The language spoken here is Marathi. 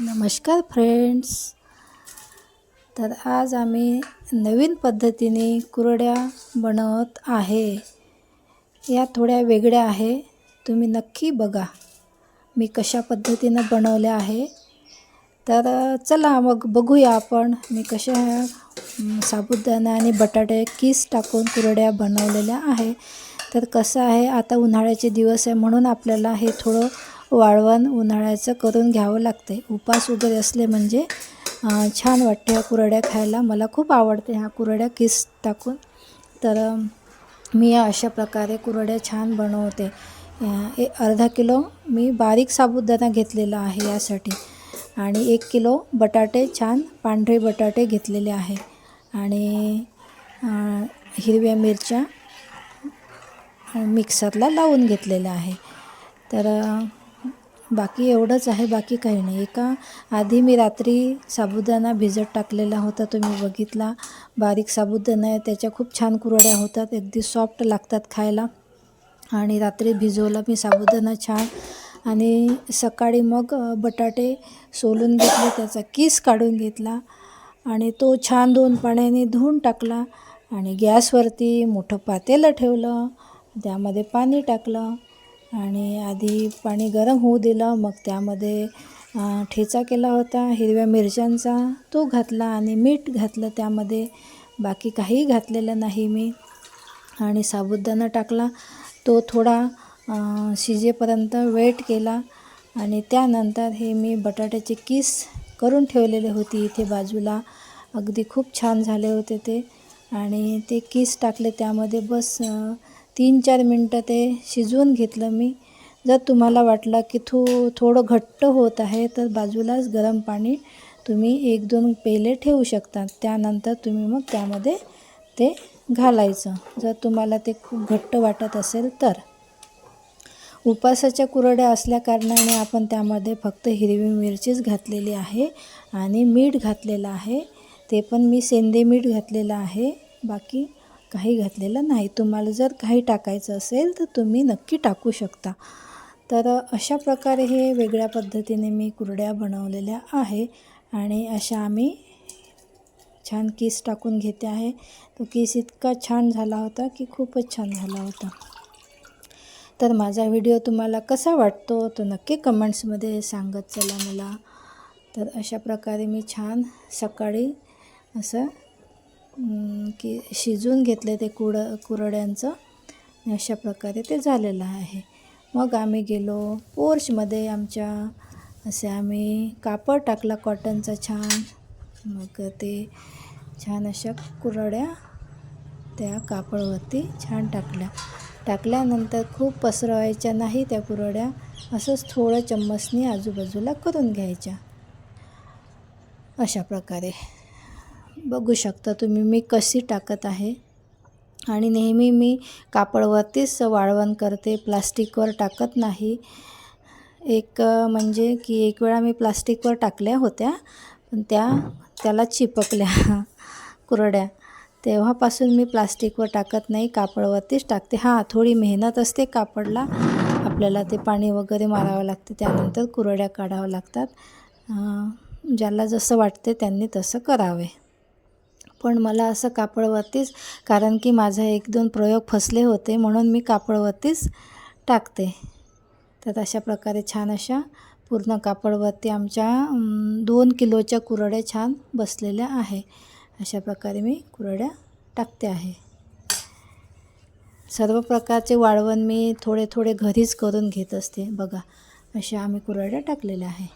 नमस्कार फ्रेंड्स. तर आज आम्ही नवीन पद्धतीने कुरड्या बनवत आहे. या थोड्या वेगळ्या आहे. तुम्ही नक्की बघा मी कशा पद्धतीने बनवल्या आहे. तर चला मग बघूया आपण मी कशा साबुदाणा आणि बटाटे किस टाकून कुरड्या बनवलेल्या आहे. तर कसं आहे, आता उन्हाळ्याचे दिवस आहे म्हणून आपल्याला हे थोडं वाळवण उन्हाळ्याचं करून घ्यावं लागते. उपास वगैरे असले म्हणजे छान वाटते ह्या कुरड्या खायला. मला खूप आवडते ह्या कुरड्या किस टाकून. तर मी अशा प्रकारे कुरड्या छान बनवते. अर्धा किलो मी बारीक साबुदाणा घेतलेला आहे यासाठी, आणि 1 किलो बटाटे छान पांढरे बटाटे घेतलेले आहे, आणि हिरव्या मिरच्या मिक्सरला लावून घेतलेल्या आहे. तर बाकी एवढंच आहे, बाकी काही नाही. आधी मी रात्री साबुदाणा भिजत टाकलेला होता, तुम्ही बघितला. बारीक साबुदाणा आहे, त्याच्या खूप छान कुरड्या होतात, अगदी सॉफ्ट लागतात खायला. आणि रात्री भिजवला मी साबुदाणा छान, आणि सकाळी मग बटाटे सोलून घेतले, त्याचा किस काढून घेतला, आणि तो छान 2 पाण्याने धुवून टाकला, आणि गॅसवरती मोठं पातेलं ठेवलं, त्यामध्ये पाणी टाकलं, आणि आधी पाणी गरम होऊ दिलं. मग त्यामध्ये ठेचा केला होता हिरव्या मिरच्यांचा, तो घातला, आणि मीठ घातलं त्यामध्ये, बाकी काही घातलेलं नाही मी. आणि साबुदाणा टाकला, तो थोडा शिजेपर्यंत वेट केला, आणि त्यानंतर हे मी बटाट्याचे किस करून ठेवलेले होते इथे बाजूला. अगदी खूप छान झाले होते ते, आणि ते किस टाकले त्यामध्ये. बस 3-4 मिनटं ते शिजवून घेतलं मी. जर तुम्हाला वाटलं की थोडं घट्ट होत आहे, तर बाजूलाच गरम पाणी तुम्ही 1-2 पेले ठेवू शकता. त्यानंतर तुम्ही मग त्यामध्ये ते घालायचं, जर तुम्हाला ते खूप घट्ट वाटत असेल तर. उपासाच्या कुरड्या असल्याकारणाने आपण त्यामध्ये फक्त हिरवी मिरचीच घातलेली आहे, आणि मीठ घातलेलं आहे. ते पण मी सेंदे मीठ घातलेलं आहे, बाकी काही घातलेलं नाही. तुम्हाला जर काही टाकायचं असेल तर तुम्ही नक्की टाकू शकता. तर अशा प्रकारे हे वेगळ्या पद्धतीने मी कुरड्या बनवलेल्या आहे, आणि अशा आम्ही छान किस टाकून घेते आहे. तो किस इतका छान झाला होता की खूपच छान झाला होता. तर माझा व्हिडिओ तुम्हाला कसा वाटतो तो नक्की कमेंट्समध्ये सांगत चला मला. तर अशा प्रकारे मी छान सकाळी असं की शिजवून घेतले ते कुरड्यांचं. अशा प्रकारे ते झालेलं आहे. मग आम्ही गेलो पोर्चमध्ये आमच्या. असे आम्ही कापड टाकला कॉटनचा छान. मग ते छान अशा कुरड्या त्या कापडावरती छान टाकल्यानंतर खूप पसरवायच्या नाही त्या कुरड्या, असंच थोडं चम्मचनी आजूबाजूला करून घ्यायच्या. अशा प्रकारे बघू शकता तुम्ही मी कशी टाकत आहे. आणि नेहमी मी कापडावरतीच वाळवण करते, प्लास्टिकवर टाकत नाही. म्हणजे की एक वेळा मी प्लास्टिकवर टाकल्या होत्या, पण त्याला चिपकल्या कुरड्या. तेव्हापासून मी प्लास्टिकवर टाकत नाही, कापडावरतीच टाकते. थोडी मेहनत असते कापडला, आपल्याला ते पाणी वगैरे मारावं लागते, त्यानंतर कुरड्या काढावं लागतात. ज्याला जसं वाटते त्यांनी तसं करावे. पण मला असं कापडावरतीच, कारण की माझा 1-2 प्रयोग फसले होते म्हणून मी कापडावरतीच टाकते. तर अशा प्रकारे छान अशा पूर्ण कापडावरती आमच्या 2 किलोच्या कुरड्या छान बसलेल्या आहे. अशा प्रकारे मी कुरड्या टाकते आहे. सर्व प्रकारचे वाळवण मी थोडे घरीच करून घेत असते. बघा अशा आम्ही कुरड्या टाकलेल्या आहे.